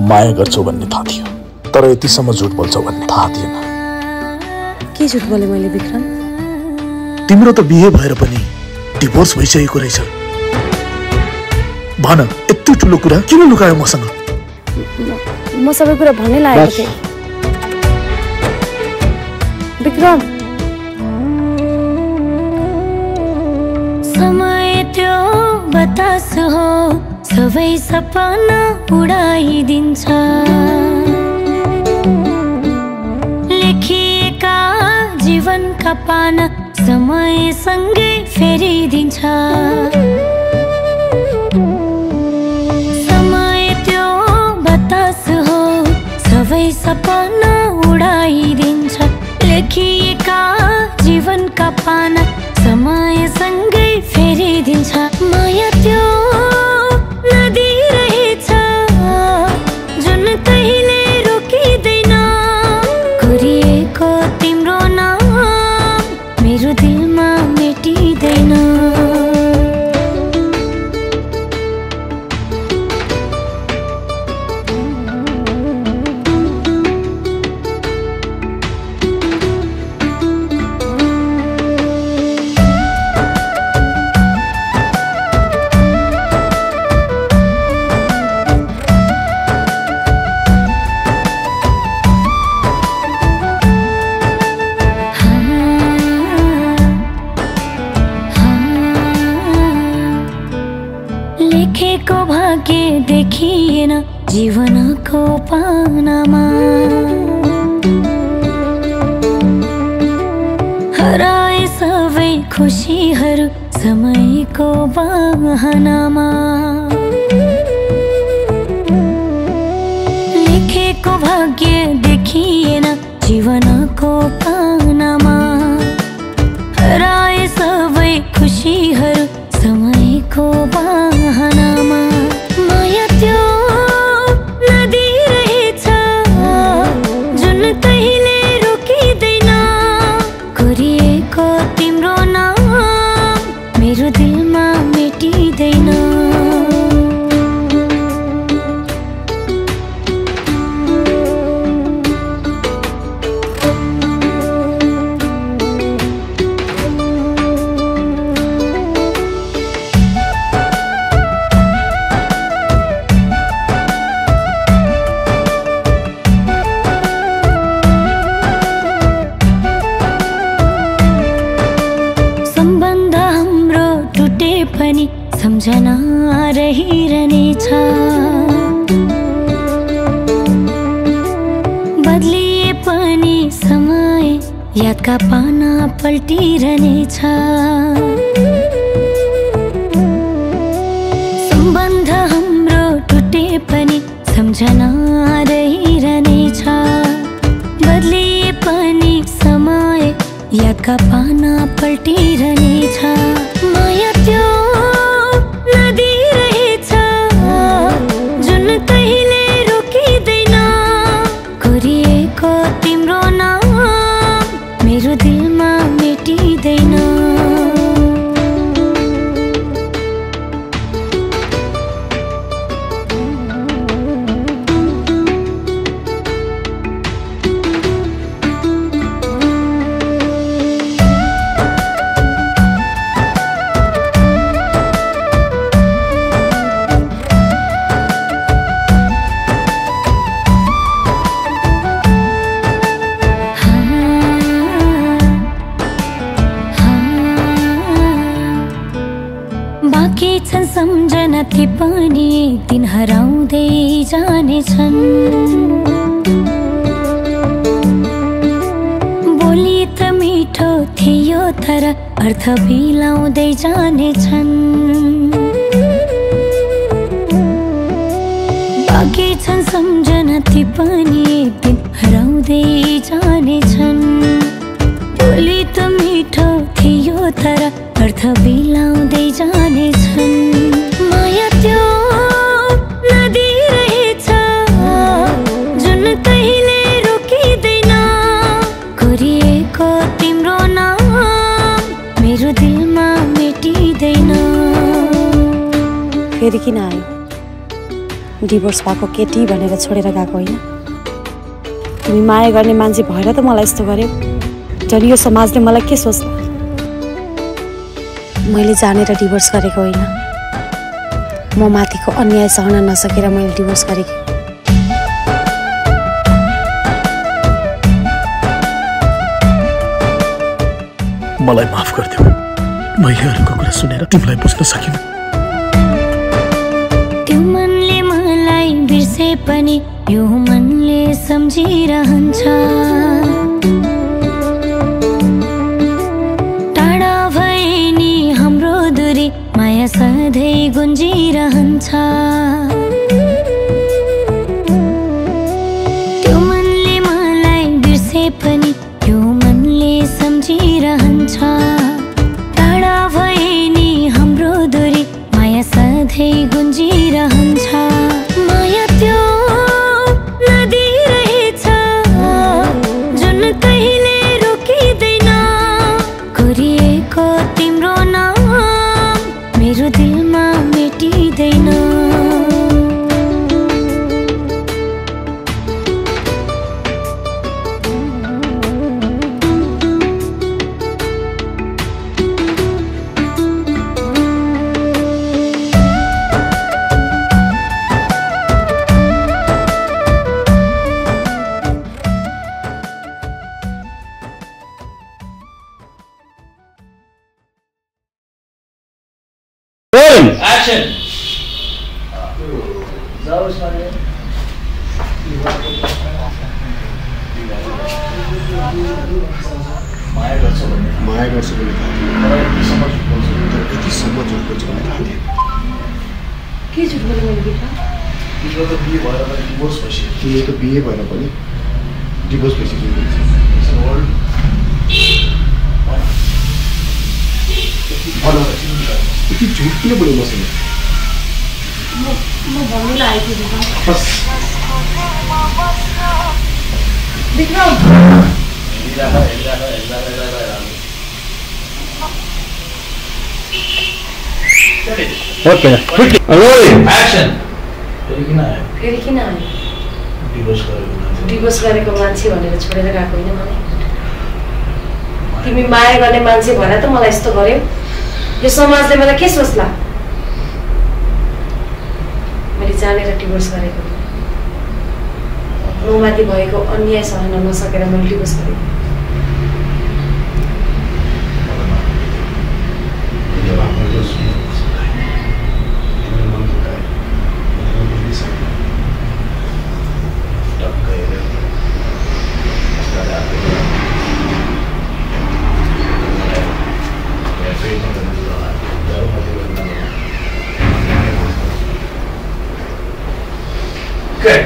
माया गर्छौ भन्ने थाहा थियो, तर यतिसम्म झुट बोल्छौ भन्ने थाहा थिएन। के झुट बोले मैले विक्रम? तिम्रो त बिहे भएर पनि डिभोर्स भइसकेको रहेछ। भन, यति ठुलो कुरा किन लुकायो मसँग? म सबै कुरा भन्नै लागेको थिएँ विक्रम। समय त्यो बतास हो, सबै सपना उडाइदिन्छ। लेखिएका जीवनका पाना समयसँगै फेरिदिन्छ। समय त्यो बतास हो, सबै सपना उडाइदिन्छ। लेखिएका जीवनका पाना समयसँगै फेरिदिन्छ। माया त्यो नदी रहेछ जुन कहिले रोकिँदैन। कोरिएको तिम्रो नाम मेरो दिलमा मेटिँदैन। लेखेको भाग्य देखिएन जीवनको पानामा। हराए सबै खुसीहरू समयको बहानामा। लेखेको भाग्य देखिएन जीवनको पानामा। हराए सबै खुसीहरू समयको बहानामा। माया त्यो नदी रहेछ जुन कहिले रोकिँदैन। कोरिएको तिम्रो नाम मेरो दिलमा मेटिँदैन। सम्झना रहिरहनेछ। बदलिए पनि समय यादका पाना पल्टिरहनेछ। सम्बन्ध हाम्रो टुटे पनि सम्झना रहिरहनेछ। बदलिए पनि समय यादका पाना पल्टिरहनेछ। माया त्यो नदी रहेछ जुन कहिले रोकिँदैन। कोरिएको तिम्रो नाम मेरो दिलमा मेटिँदैन। बाँकी छन् सम्झना ती पनि एक दिन हराउँदै जानेछन्। बोली त मिठो थियो तर अर्थ बिलाउँदै जानेछन्। बाँकी छन् सम्झना ती पनि एक दिन हराउँदै जानेछन्। बोली त मिठो थियो तर अर्थ बिलाउँदै जानेछन्। माया त्यो नदी रहेछ जुन कहिले रोकिँदैन। कोरिएको तिम्रो नाम मेरो दिलमा मेटिँदैन। फेरि किन आयो? डिभोर्स भएको केटी भनेर छोडेर गएको होइन। तिमी माया गर्ने मान्छे भएर त मलाई यस्तो गर्यो। झन् यो समाजले मलाई के सोच्ला? मैले जानेर डिभोर्स गरेको होइन। म माथिको अन्याय सहन नसकेर मैले डिभोर्स गरेको। मलाई माफ गरिदेऊ। मैले अरूको कुरा सुनेर तिमीलाई बुझ्न सकिनँ। त्यो मनले मलाई बिर्से पनि यो मनले सम्झिरहन्छ। टाढा भए नि हाम्रो दूरी माया सधैँ गुन्जिरहन्छ। त्यो मनले मलाई बिर्से पनि यो मनले सम्झिरहन्छ। टाढा भए नि हाम्रो दूरी माया सधैँ गुन्जिरहन्छ। माया त्यो नदी रहेछ जुन कहिले रोकिँदैन। कोरिएको तिम्रो नाम मेरो दिलमा मेटिँदैन। Action! माया गर्छ भने यतिसम्म झुट बोल्छ भने थाहा थिएन। के झुट बोले मैले बित्रा? तिम्रो त बिहे भएर पनि डिभोर्स भइसक्यो। तिम्रो त बिहे भएर पनि डिभोर्स भइसक्यो। यति झुट किन बोल्यो मसँग? म भन्नु लागेको विक्रम। बस विक्रम Okay. Rolling. Action. फेरि किन आयो? डिभोर्स गरेको मान्छे भनेर छोडेर गएको होइन मलाई। तिमी माया गर्ने मान्छे भएर त मलाई यस्तो गर्यो। यो समाजले मलाई के सोच्ला? मैले जानेर डिभोर्स गरेको। म माथि भएको अन्याय सहन नसकेर मैले डिभोर्स गरेको। Good.